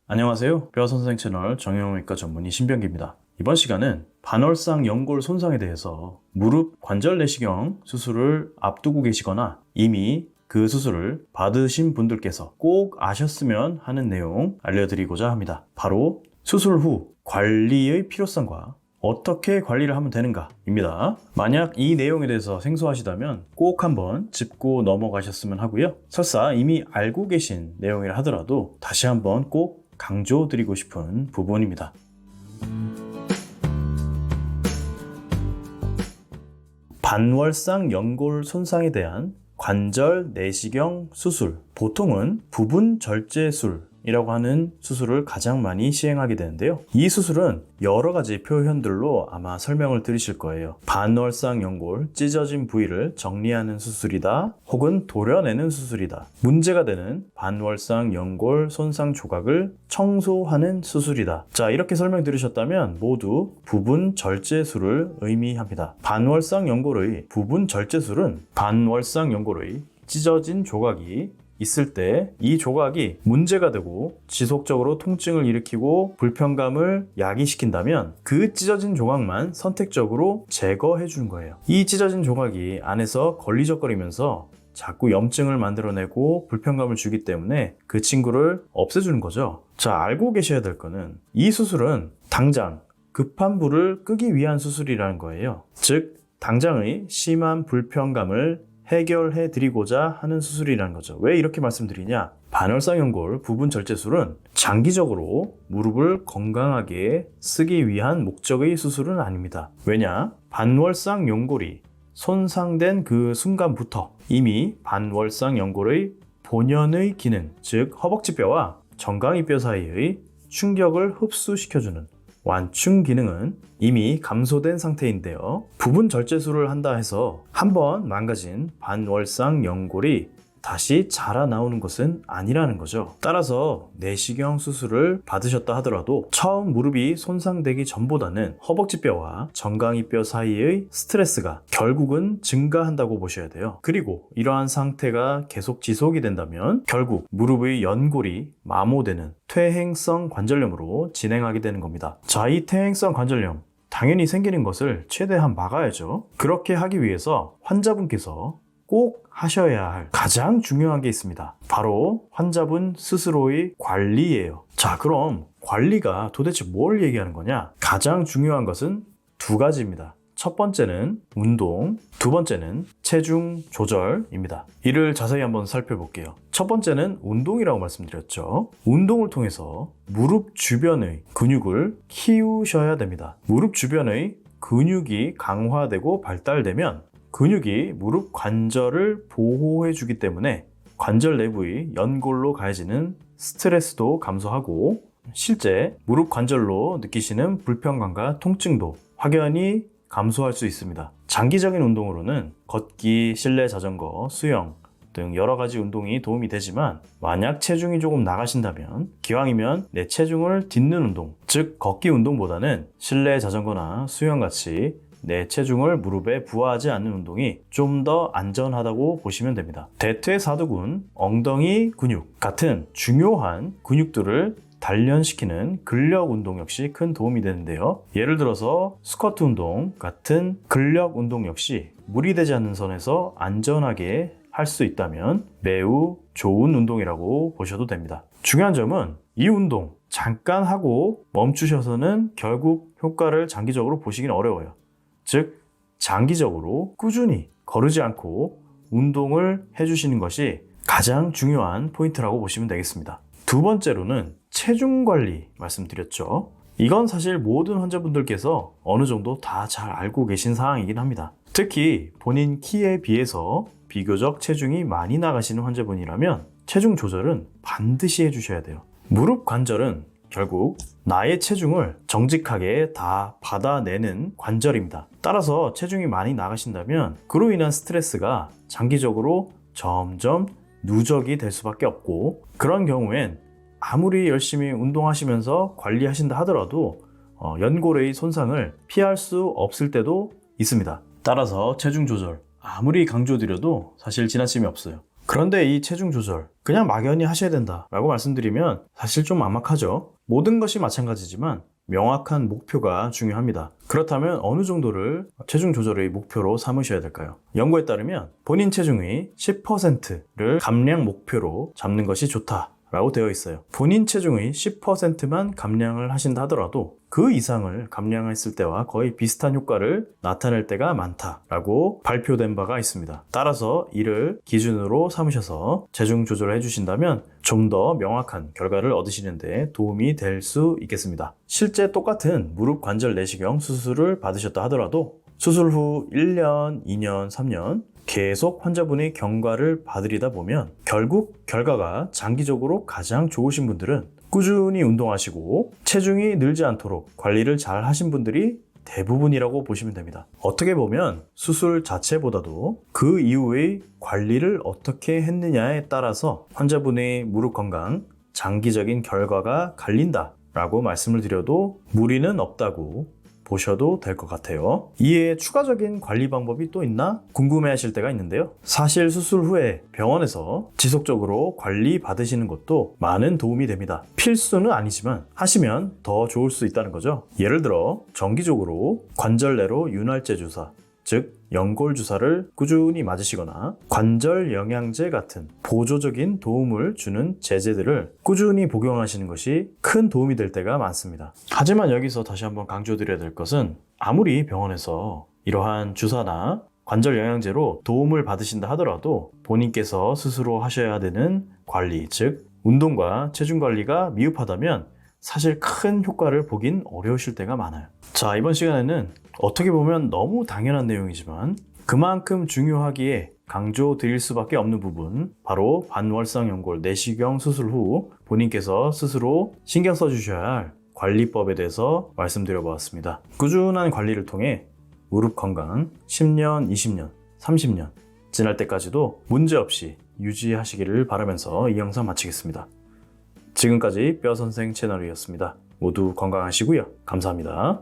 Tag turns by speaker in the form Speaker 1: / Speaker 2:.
Speaker 1: 안녕하세요. 뼈선생 채널 정형외과 전문의 신병기입니다. 이번 시간은 반월상 연골 손상에 대해서 무릎 관절 내시경 수술을 앞두고 계시거나 이미 그 수술을 받으신 분들께서 꼭 아셨으면 하는 내용 알려드리고자 합니다. 바로 수술 후 관리의 필요성과 어떻게 관리를 하면 되는가 입니다. 만약 이 내용에 대해서 생소하시다면 꼭 한번 짚고 넘어가셨으면 하고요. 설사 이미 알고 계신 내용이라 하더라도 다시 한번 꼭 강조드리고 싶은 부분입니다. 반월상 연골 손상에 대한 관절 내시경 수술, 보통은 부분 절제술이라고 하는 수술을 가장 많이 시행하게 되는데요. 이 수술은 여러 가지 표현들로 아마 설명을 들으실 거예요. 반월상 연골, 찢어진 부위를 정리하는 수술이다, 혹은 도려내는 수술이다, 문제가 되는 반월상 연골 손상 조각을 청소하는 수술이다. 자, 이렇게 설명 들으셨다면 모두 부분 절제술을 의미합니다. 반월상 연골의 부분 절제술은 반월상 연골의 찢어진 조각이 있을 때 이 조각이 문제가 되고 지속적으로 통증을 일으키고 불편감을 야기시킨다면 그 찢어진 조각만 선택적으로 제거해 주는 거예요. 이 찢어진 조각이 안에서 걸리적거리면서 자꾸 염증을 만들어내고 불편감을 주기 때문에 그 친구를 없애주는 거죠. 자, 알고 계셔야 될 거는 이 수술은 당장 급한 불을 끄기 위한 수술이라는 거예요. 즉, 당장의 심한 불편감을 해결해 드리고자 하는 수술이라는 거죠. 왜 이렇게 말씀드리냐? 반월상 연골 부분 절제술은 장기적으로 무릎을 건강하게 쓰기 위한 목적의 수술은 아닙니다. 왜냐? 반월상 연골이 손상된 그 순간부터 이미 반월상 연골의 본연의 기능, 즉 허벅지뼈와 정강이뼈 사이의 충격을 흡수시켜주는 완충 기능은 이미 감소된 상태인데요. 부분 절제술을 한다 해서 한번 망가진 반월상 연골이 다시 자라나오는 것은 아니라는 거죠. 따라서 내시경 수술을 받으셨다 하더라도 처음 무릎이 손상되기 전보다는 허벅지뼈와 정강이뼈 사이의 스트레스가 결국은 증가한다고 보셔야 돼요. 그리고 이러한 상태가 계속 지속이 된다면 결국 무릎의 연골이 마모되는 퇴행성 관절염으로 진행하게 되는 겁니다. 자, 이 퇴행성 관절염 당연히 생기는 것을 최대한 막아야죠. 그렇게 하기 위해서 환자분께서 꼭 하셔야 할 가장 중요한 게 있습니다. 바로 환자분 스스로의 관리예요. 자, 그럼 관리가 도대체 뭘 얘기하는 거냐? 가장 중요한 것은 두 가지입니다. 첫 번째는 운동, 두 번째는 체중 조절입니다. 이를 자세히 한번 살펴볼게요. 첫 번째는 운동이라고 말씀드렸죠. 운동을 통해서 무릎 주변의 근육을 키우셔야 됩니다. 무릎 주변의 근육이 강화되고 발달되면 근육이 무릎 관절을 보호해 주기 때문에 관절 내부의 연골로 가해지는 스트레스도 감소하고 실제 무릎 관절로 느끼시는 불편감과 통증도 확연히 감소할 수 있습니다. 장기적인 운동으로는 걷기, 실내 자전거, 수영 등 여러 가지 운동이 도움이 되지만 만약 체중이 조금 나가신다면 기왕이면 내 체중을 딛는 운동, 즉 걷기 운동보다는 실내 자전거나 수영같이 내 체중을 무릎에 부하하지 않는 운동이 좀 더 안전하다고 보시면 됩니다. 대퇴사두근, 엉덩이 근육 같은 중요한 근육들을 단련시키는 근력 운동 역시 큰 도움이 되는데요. 예를 들어서 스쿼트 운동 같은 근력 운동 역시 무리되지 않는 선에서 안전하게 할 수 있다면 매우 좋은 운동이라고 보셔도 됩니다. 중요한 점은 이 운동 잠깐 하고 멈추셔서는 결국 효과를 장기적으로 보시기는 어려워요. 즉, 장기적으로 꾸준히 거르지 않고 운동을 해주시는 것이 가장 중요한 포인트라고 보시면 되겠습니다. 두 번째로는 체중 관리 말씀드렸죠. 이건 사실 모든 환자분들께서 어느 정도 다 잘 알고 계신 사항이긴 합니다. 특히 본인 키에 비해서 비교적 체중이 많이 나가시는 환자분이라면 체중 조절은 반드시 해주셔야 돼요. 무릎 관절은 결국 나의 체중을 정직하게 다 받아내는 관절입니다. 따라서 체중이 많이 나가신다면 그로 인한 스트레스가 장기적으로 점점 누적이 될 수밖에 없고 그런 경우엔 아무리 열심히 운동하시면서 관리하신다 하더라도 연골의 손상을 피할 수 없을 때도 있습니다. 따라서 체중 조절 아무리 강조드려도 사실 지나침이 없어요. 그런데 이 체중 조절 그냥 막연히 하셔야 된다라고 말씀드리면 사실 좀 막막하죠. 모든 것이 마찬가지지만 명확한 목표가 중요합니다. 그렇다면 어느 정도를 체중 조절의 목표로 삼으셔야 될까요? 연구에 따르면 본인 체중의 10%를 감량 목표로 잡는 것이 좋다라고 되어 있어요. 본인 체중의 10%만 감량을 하신다 하더라도 그 이상을 감량했을 때와 거의 비슷한 효과를 나타낼 때가 많다라고 발표된 바가 있습니다. 따라서 이를 기준으로 삼으셔서 체중 조절을 해주신다면 좀 더 명확한 결과를 얻으시는데 도움이 될 수 있겠습니다. 실제 똑같은 무릎 관절 내시경 수술을 받으셨다 하더라도 수술 후 1년, 2년, 3년 계속 환자분의 경과를 봐드리다 보면 결국 결과가 장기적으로 가장 좋으신 분들은 꾸준히 운동하시고 체중이 늘지 않도록 관리를 잘 하신 분들이 대부분이라고 보시면 됩니다. 어떻게 보면 수술 자체보다도 그 이후의 관리를 어떻게 했느냐에 따라서 환자분의 무릎 건강, 장기적인 결과가 갈린다라고 말씀을 드려도 무리는 없다고 보셔도 될 것 같아요. 이에 추가적인 관리 방법이 또 있나 궁금해 하실 때가 있는데요. 사실 수술 후에 병원에서 지속적으로 관리 받으시는 것도 많은 도움이 됩니다. 필수는 아니지만 하시면 더 좋을 수 있다는 거죠. 예를 들어 정기적으로 관절 내로 윤활제 주사, 즉 연골 주사를 꾸준히 맞으시거나 관절 영양제 같은 보조적인 도움을 주는 제제들을 꾸준히 복용하시는 것이 큰 도움이 될 때가 많습니다. 하지만 여기서 다시 한번 강조드려야 될 것은 아무리 병원에서 이러한 주사나 관절 영양제로 도움을 받으신다 하더라도 본인께서 스스로 하셔야 되는 관리, 즉 운동과 체중 관리가 미흡하다면 사실 큰 효과를 보긴 어려우실 때가 많아요. 자, 이번 시간에는 어떻게 보면 너무 당연한 내용이지만 그만큼 중요하기에 강조드릴 수밖에 없는 부분, 바로 반월상 연골 내시경 수술 후 본인께서 스스로 신경 써주셔야 할 관리법에 대해서 말씀드려 보았습니다. 꾸준한 관리를 통해 무릎 건강 10년, 20년, 30년 지날 때까지도 문제없이 유지하시기를 바라면서 이 영상 마치겠습니다. 지금까지 뼈선생 채널이었습니다. 모두 건강하시고요. 감사합니다.